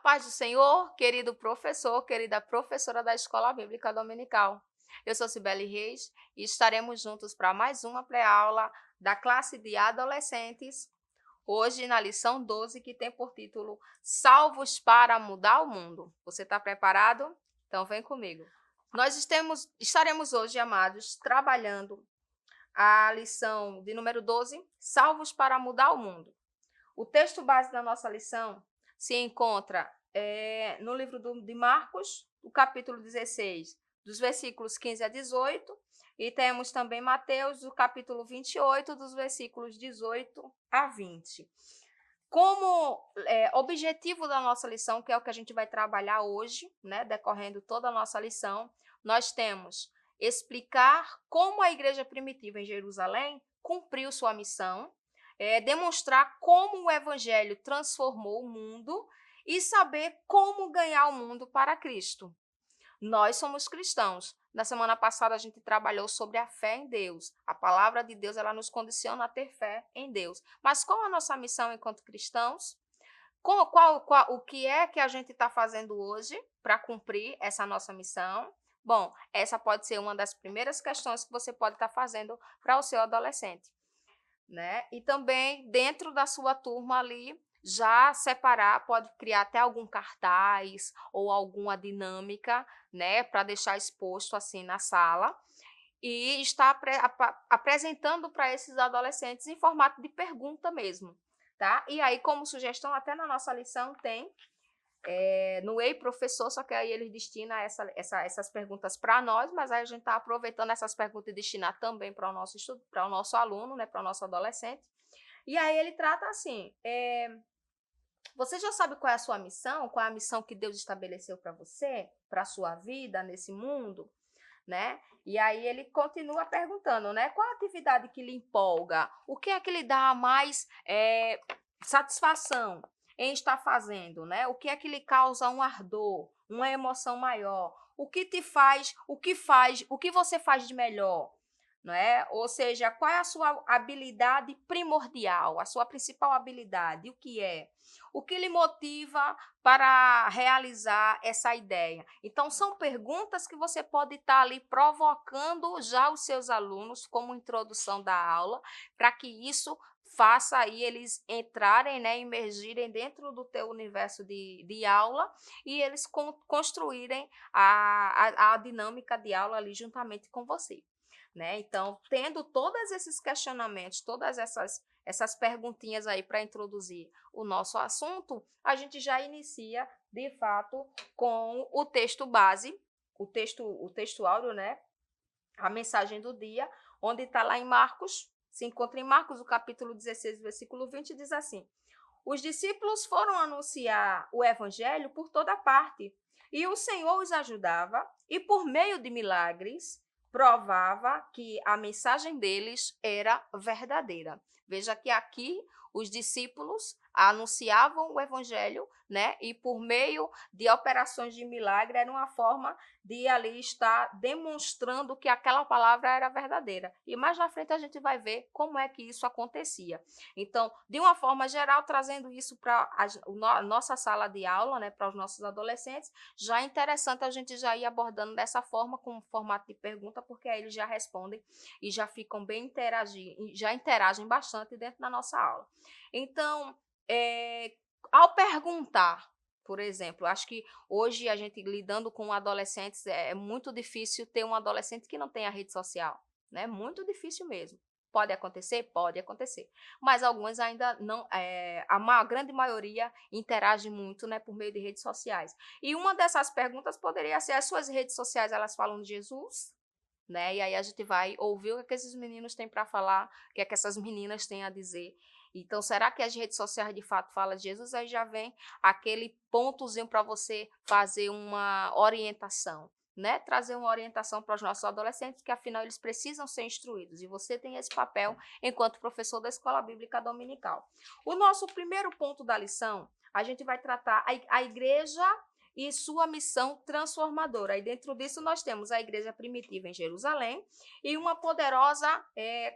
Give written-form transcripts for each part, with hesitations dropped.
paz do Senhor, querido professor, querida professora da Escola Bíblica Dominical. Eu sou Cibele Reis e estaremos juntos para mais uma pré-aula da classe de adolescentes, hoje na lição 12, que tem por título Salvos para Mudar o Mundo. Você está preparado? Então vem comigo. Nós estaremos hoje, amados, trabalhando a lição de número 12, Salvos para Mudar o Mundo. O texto base da nossa lição se encontra no livro de Marcos, o capítulo 16, dos versículos 15 a 18, e temos também Mateus, o capítulo 28, dos versículos 18 a 20. Como objetivo da nossa lição, que é o que a gente vai trabalhar hoje, né, decorrendo toda a nossa lição, nós temos explicar como a igreja primitiva em Jerusalém cumpriu sua missão, demonstrar como o evangelho transformou o mundo e saber como ganhar o mundo para Cristo. Nós somos cristãos. Na semana passada a gente trabalhou sobre a fé em Deus. A palavra de Deus, ela nos condiciona a ter fé em Deus. Mas qual a nossa missão enquanto cristãos? O que é que a gente está fazendo hoje para cumprir essa nossa missão? Bom, essa pode ser uma das primeiras questões que você pode estar fazendo para o seu adolescente, né? E também dentro da sua turma ali, já separar, pode criar até algum cartaz ou alguma dinâmica, né, para deixar exposto assim na sala e estar apresentando para esses adolescentes em formato de pergunta mesmo, tá? E aí, como sugestão, até na nossa lição tem no Ei Professor, só que aí eles destinam essas perguntas para nós, mas aí a gente está aproveitando essas perguntas e destinar também para o nosso estudo, para o nosso aluno, né, para o nosso adolescente. E aí ele trata assim, você já sabe qual é a sua missão? Qual é a missão que Deus estabeleceu para você, para a sua vida nesse mundo? Né? E aí ele continua perguntando, né? Qual a atividade que lhe empolga? O que é que lhe dá mais satisfação em estar fazendo, né? O que é que lhe causa um ardor, uma emoção maior? O que te faz, o que você faz de melhor? Não é? Ou seja, qual é a sua habilidade primordial, a sua principal habilidade? O que é? O que lhe motiva para realizar essa ideia? Então, são perguntas que você pode estar ali provocando já os seus alunos como introdução da aula, para que isso faça aí eles entrarem, né, emergirem dentro do teu universo de aula e eles construírem a dinâmica de aula ali juntamente com você. Né? Então, tendo todos esses questionamentos, todas essas perguntinhas aí para introduzir o nosso assunto, a gente já inicia, de fato, com o texto base, o texto áureo, né? A mensagem do dia, onde está lá em Marcos, se encontra em Marcos, o capítulo 16, versículo 20, diz assim: os discípulos foram anunciar o evangelho por toda parte, e o Senhor os ajudava, e por meio de milagres, provava que a mensagem deles era verdadeira. Veja que aqui os discípulos anunciavam o evangelho, né? E por meio de operações de milagre era uma forma de ali estar demonstrando que aquela palavra era verdadeira. E mais na frente a gente vai ver como é que isso acontecia. Então, de uma forma geral, trazendo isso para a nossa sala de aula, né, para os nossos adolescentes, já é interessante a gente já ir abordando dessa forma, com um formato de pergunta, porque aí eles já respondem e já ficam bem já interagem bastante dentro da nossa aula. Então, ao perguntar, por exemplo, acho que hoje a gente lidando com adolescentes é muito difícil ter um adolescente que não tenha rede social, né? Muito difícil mesmo. Pode acontecer? Pode acontecer. Mas algumas ainda não, a grande maioria interage muito, né, por meio de redes sociais. E uma dessas perguntas poderia ser: as suas redes sociais, elas falam de Jesus? Né? E aí a gente vai ouvir o que esses meninos têm para falar, o que essas meninas têm a dizer. Então, será que as redes sociais de fato falam de Jesus? Aí já vem aquele pontozinho para você fazer uma orientação, né? Trazer uma orientação para os nossos adolescentes, que afinal eles precisam ser instruídos. E você tem esse papel enquanto professor da Escola Bíblica Dominical. O nosso primeiro ponto da lição, a gente vai tratar a igreja e sua missão transformadora. E dentro disso nós temos a igreja primitiva em Jerusalém e uma poderosa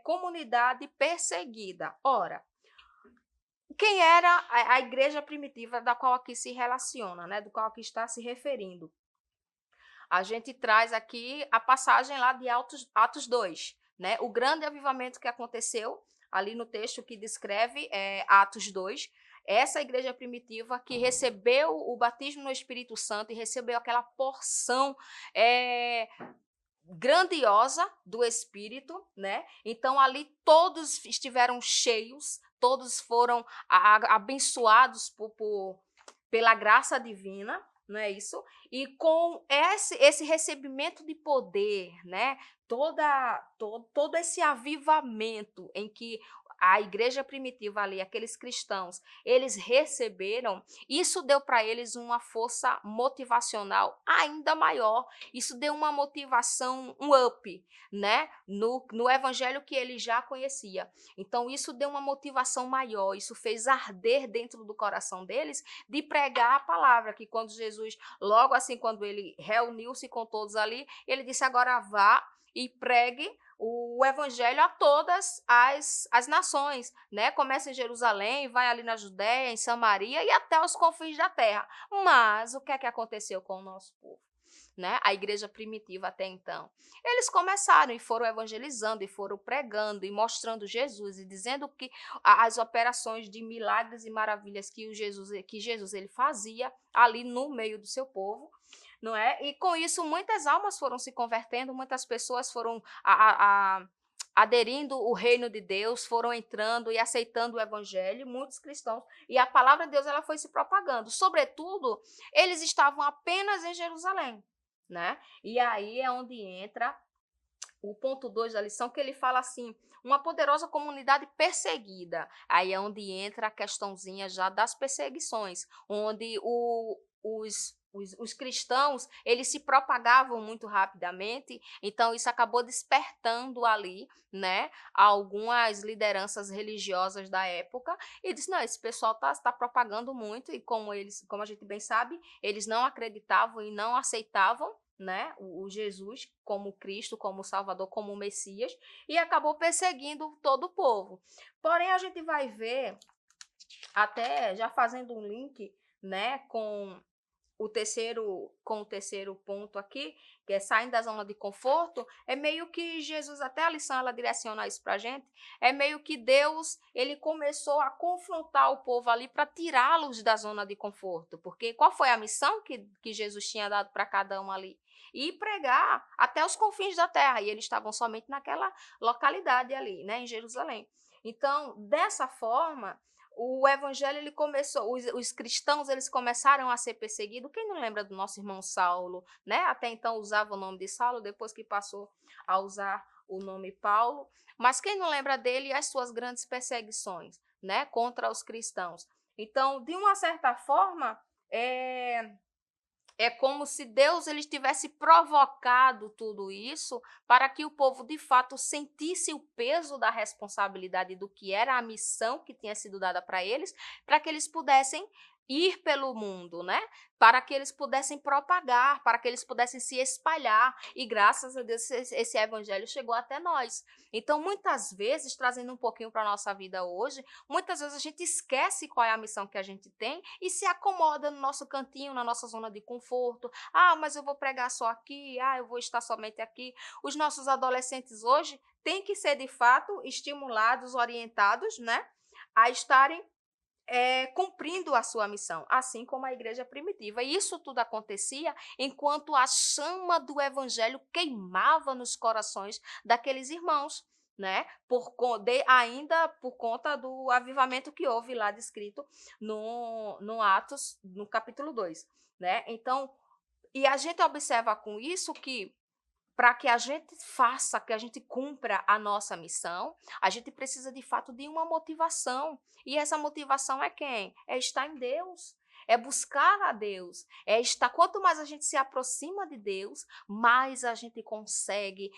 comunidade perseguida. Ora, quem era a igreja primitiva da qual aqui se relaciona, né? Do qual aqui está se referindo. A gente traz aqui a passagem lá de Atos 2, né? O grande avivamento que aconteceu ali no texto que descreve Atos 2. Essa igreja primitiva que recebeu o batismo no Espírito Santo e recebeu aquela porção grandiosa do Espírito, né? Então ali todos estiveram cheios, todos foram abençoados pela graça divina, não é isso? E com esse recebimento de poder, né? Todo esse avivamento em que a igreja primitiva ali, aqueles cristãos, eles receberam, isso deu para eles uma força motivacional ainda maior. Isso deu uma motivação, um up, né? No evangelho que ele já conhecia. Então, isso deu uma motivação maior, isso fez arder dentro do coração deles de pregar a palavra, que quando Jesus, logo assim, quando ele reuniu-se com todos ali, ele disse, agora vá e pregue o evangelho a todas as nações, né? Começa em Jerusalém, vai ali na Judéia, em Samaria e até os confins da terra. Mas o que é que aconteceu com o nosso povo? Né? A igreja primitiva até então. Eles começaram e foram evangelizando e foram pregando e mostrando Jesus e dizendo que as operações de milagres e maravilhas que Jesus ele fazia ali no meio do seu povo, não é? E com isso muitas almas foram se convertendo, muitas pessoas foram aderindo o reino de Deus, foram entrando e aceitando o evangelho, muitos cristãos, e a palavra de Deus ela foi se propagando. Sobretudo, eles estavam apenas em Jerusalém, né? E aí é onde entra o ponto 2 da lição, que ele fala assim, uma poderosa comunidade perseguida. Aí é onde entra a questãozinha já das perseguições, onde os cristãos, eles se propagavam muito rapidamente, então isso acabou despertando ali, né, algumas lideranças religiosas da época, e disse, não, esse pessoal está propagando muito, e como a gente bem sabe, eles não acreditavam e não aceitavam, né, o Jesus como Cristo, como Salvador, como Messias, e acabou perseguindo todo o povo. Porém, a gente vai ver, até já fazendo um link, né, com o terceiro ponto aqui, que é saindo da zona de conforto, é meio que Jesus, até a lição ela direciona isso para a gente, é meio que Deus, ele começou a confrontar o povo ali para tirá-los da zona de conforto, porque qual foi a missão que Jesus tinha dado para cada um ali? E pregar até os confins da terra, e eles estavam somente naquela localidade ali, né, em Jerusalém. Então, dessa forma, o evangelho ele começou, os cristãos eles começaram a ser perseguidos. Quem não lembra do nosso irmão Saulo, né? Até então usava o nome de Saulo, depois que passou a usar o nome Paulo. Mas quem não lembra dele e as suas grandes perseguições, né? Contra os cristãos. Então, de uma certa forma, é como se Deus ele tivesse provocado tudo isso para que o povo de fato sentisse o peso da responsabilidade do que era a missão que tinha sido dada para eles, para que eles pudessem ir pelo mundo, né? Para que eles pudessem propagar, para que eles pudessem se espalhar. E graças a Deus esse evangelho chegou até nós. Então, muitas vezes, trazendo um pouquinho para a nossa vida hoje, muitas vezes a gente esquece qual é a missão que a gente tem e se acomoda no nosso cantinho, na nossa zona de conforto. Ah, mas eu vou pregar só aqui, eu vou estar somente aqui. Os nossos adolescentes hoje têm que ser, de fato, estimulados, orientados, né, a estarem cumprindo a sua missão, assim como a igreja primitiva. E isso tudo acontecia enquanto a chama do evangelho queimava nos corações daqueles irmãos, né? Ainda por conta do avivamento que houve lá descrito no Atos, no capítulo 2, né? Então, e a gente observa com isso que para que a gente faça, que a gente cumpra a nossa missão, a gente precisa de fato de uma motivação. E essa motivação é quem? É estar em Deus. É buscar a Deus, é estar. Quanto mais a gente se aproxima de Deus, mais a gente consegue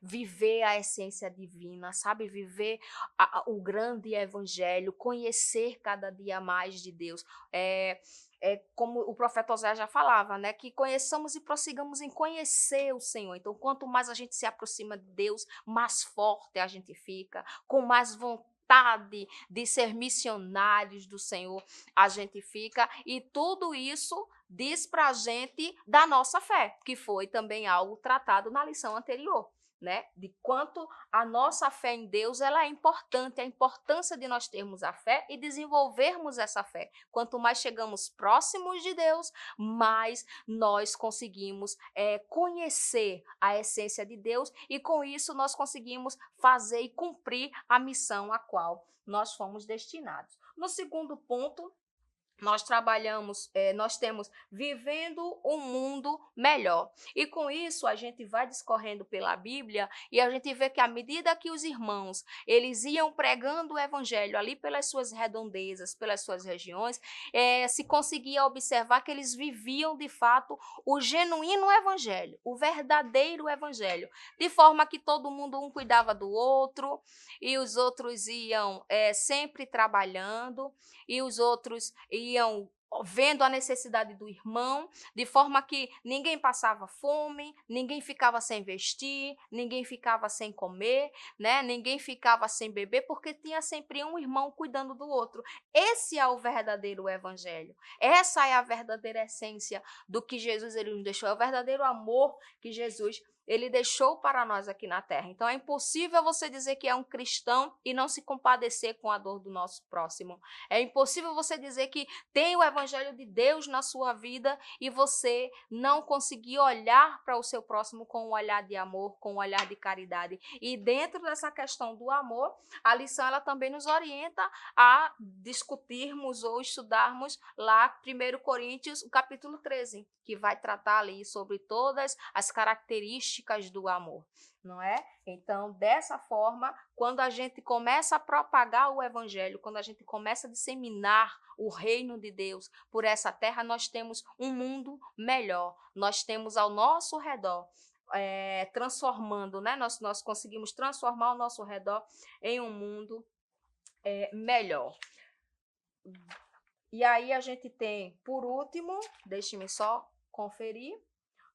viver a essência divina, sabe? Viver o grande evangelho, conhecer cada dia mais de Deus. Como o profeta Oséias já falava, né, que conheçamos e prossigamos em conhecer o Senhor. Então, quanto mais a gente se aproxima de Deus, mais forte a gente fica, com mais vontade vontade de ser missionários do Senhor, a gente fica, e tudo isso diz para a gente da nossa fé, que foi também algo tratado na lição anterior, né? De quanto a nossa fé em Deus ela é importante, a importância de nós termos a fé e desenvolvermos essa fé. Quanto mais chegamos próximos de Deus, mais nós conseguimos conhecer a essência de Deus e com isso nós conseguimos fazer e cumprir a missão a qual nós fomos destinados. No segundo ponto, nós temos vivendo um mundo melhor. E com isso a gente vai discorrendo pela Bíblia e a gente vê que à medida que os irmãos, eles iam pregando o evangelho ali pelas suas redondezas, pelas suas regiões, se conseguia observar que eles viviam de fato o genuíno evangelho, o verdadeiro evangelho, de forma que todo mundo um cuidava do outro e os outros iam sempre trabalhando e os outros iam vendo a necessidade do irmão, de forma que ninguém passava fome, ninguém ficava sem vestir, ninguém ficava sem comer, né? Ninguém ficava sem beber, porque tinha sempre um irmão cuidando do outro. Esse é o verdadeiro evangelho. Essa é a verdadeira essência do que Jesus ele nos deixou, é o verdadeiro amor que Jesus ele deixou para nós aqui na terra. Então é impossível você dizer que é um cristão e não se compadecer com a dor do nosso próximo. É impossível você dizer que tem o evangelho de Deus na sua vida e você não conseguir olhar para o seu próximo com um olhar de amor, com um olhar de caridade. E dentro dessa questão do amor, a lição ela também nos orienta a discutirmos ou estudarmos lá 1 Coríntios, o capítulo 13, que vai tratar ali sobre todas as características do amor, não é? Então, dessa forma, quando a gente começa a propagar o evangelho, quando a gente começa a disseminar o reino de Deus por essa terra, nós temos um mundo melhor, nós temos ao nosso redor transformando, né? Nós conseguimos transformar ao nosso redor em um mundo melhor. E aí a gente tem, por último, deixe-me só conferir,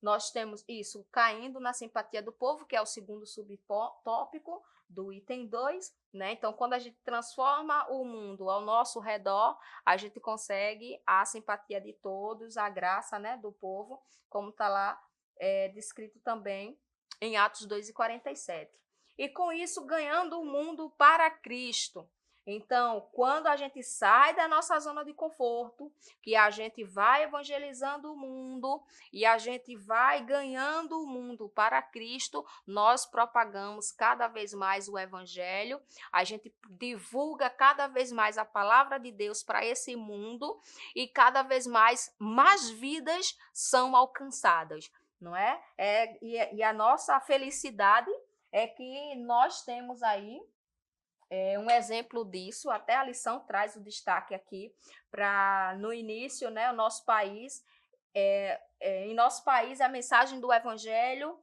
nós temos isso caindo na simpatia do povo, que é o segundo subtópico do item 2, né? Então, quando a gente transforma o mundo ao nosso redor, a gente consegue a simpatia de todos, a graça, né, do povo, como está lá descrito também em Atos 2:47. E com isso, ganhando o mundo para Cristo. Então, quando a gente sai da nossa zona de conforto, que a gente vai evangelizando o mundo e a gente vai ganhando o mundo para Cristo, nós propagamos cada vez mais o evangelho, a gente divulga cada vez mais a palavra de Deus para esse mundo e cada vez mais vidas são alcançadas, não é? E a nossa felicidade é que nós temos aí um exemplo disso, até a lição traz o destaque aqui para no início, né, o nosso país, em nosso país a mensagem do evangelho,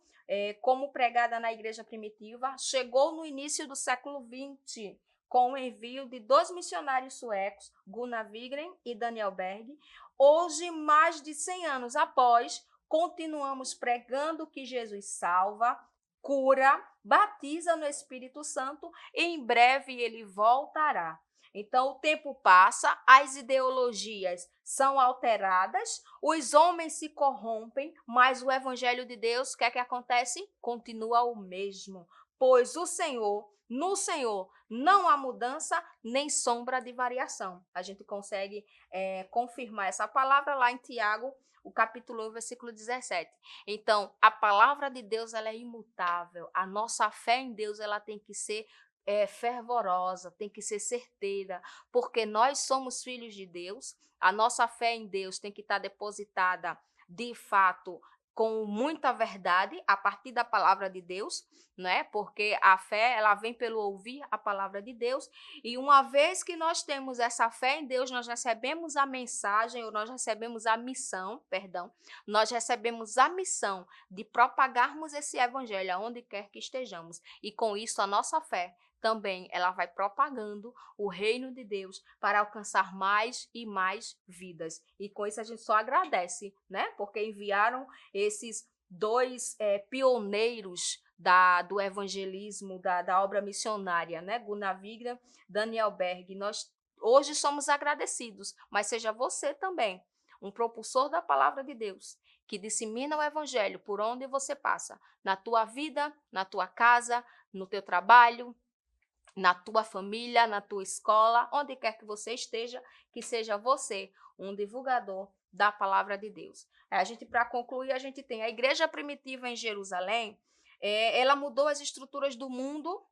como pregada na igreja primitiva, chegou no início do século XX, com o envio de 2 missionários suecos, Gunnar Wigren e Daniel Berg. Hoje, mais de 100 anos após, continuamos pregando que Jesus salva, cura, batiza no Espírito Santo e em breve ele voltará. Então, o tempo passa, as ideologias são alteradas, os homens se corrompem, mas o Evangelho de Deus, o que é que acontece? Continua o mesmo, pois no Senhor, não há mudança nem sombra de variação. A gente consegue confirmar essa palavra lá em Tiago, o capítulo 1, versículo 17. Então, a palavra de Deus ela é imutável. A nossa fé em Deus ela tem que ser fervorosa, tem que ser certeira, porque nós somos filhos de Deus. A nossa fé em Deus tem que estar depositada, de fato, com muita verdade, a partir da palavra de Deus, né? Porque a fé, ela vem pelo ouvir a palavra de Deus, e uma vez que nós temos essa fé em Deus, nós recebemos a mensagem, ou nós recebemos a missão, nós recebemos a missão de propagarmos esse evangelho aonde quer que estejamos, e com isso a nossa fé também ela vai propagando o reino de Deus para alcançar mais e mais vidas. E com isso a gente só agradece, né? Porque enviaram esses 2 pioneiros do evangelismo, da obra missionária, né? Gunnar Wigner, Daniel Berg, nós hoje somos agradecidos, mas seja você também um propulsor da palavra de Deus, que dissemina o evangelho por onde você passa, na tua vida, na tua casa, no teu trabalho, na tua família, na tua escola, onde quer que você esteja, que seja você um divulgador da palavra de Deus. Para concluir, a gente tem a igreja primitiva em Jerusalém, ela mudou as estruturas do mundo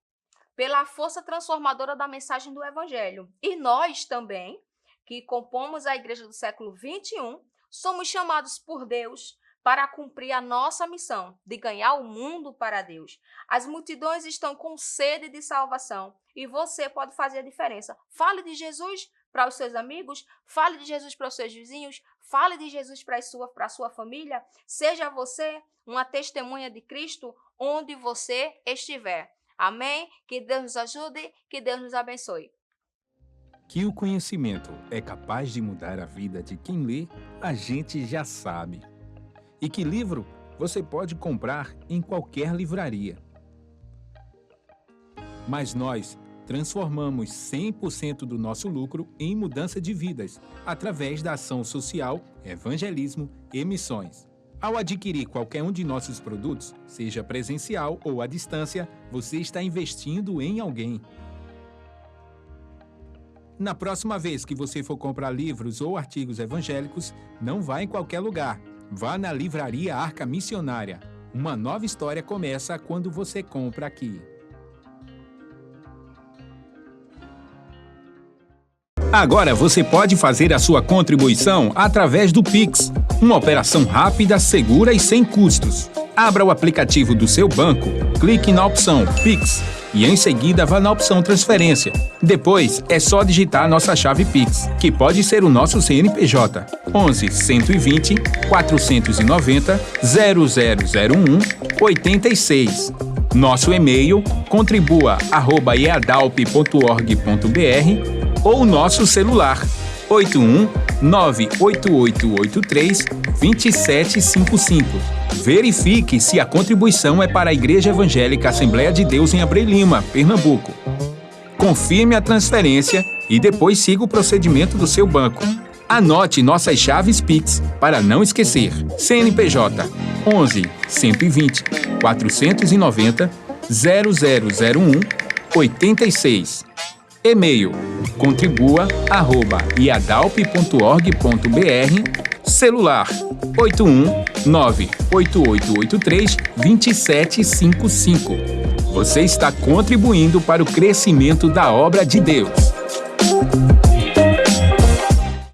pela força transformadora da mensagem do evangelho. E nós também, que compomos a igreja do século XXI, somos chamados por Deus para cumprir a nossa missão de ganhar o mundo para Deus. As multidões estão com sede de salvação e você pode fazer a diferença. Fale de Jesus para os seus amigos, fale de Jesus para os seus vizinhos, fale de Jesus para a sua família. Seja você uma testemunha de Cristo onde você estiver. Amém? Que Deus nos ajude, que Deus nos abençoe. Que o conhecimento é capaz de mudar a vida de quem lê, a gente já sabe. E que livro você pode comprar em qualquer livraria. Mas nós transformamos 100% do nosso lucro em mudança de vidas, através da ação social, evangelismo e missões. Ao adquirir qualquer um de nossos produtos, seja presencial ou à distância, você está investindo em alguém. Na próxima vez que você for comprar livros ou artigos evangélicos, não vá em qualquer lugar. Vá na Livraria Arca Missionária. Uma nova história começa quando você compra aqui. Agora você pode fazer a sua contribuição através do Pix. Uma operação rápida, segura e sem custos. Abra o aplicativo do seu banco, clique na opção Pix e em seguida vá na opção Transferência. Depois é só digitar nossa chave Pix, que pode ser o nosso CNPJ 11 120 490 0001 86. Nosso e-mail contribua@eadalp.org.br ou nosso celular 81 98883 2755. Verifique se a contribuição é para a Igreja Evangélica Assembleia de Deus em Abreu Lima, Pernambuco. Confirme a transferência e depois siga o procedimento do seu banco. Anote nossas chaves Pix para não esquecer. CNPJ 11 120 490 0001 86. E-mail contribua@iadalp.org.br. Celular 81 98883 2755. Você está contribuindo para o crescimento da obra de Deus.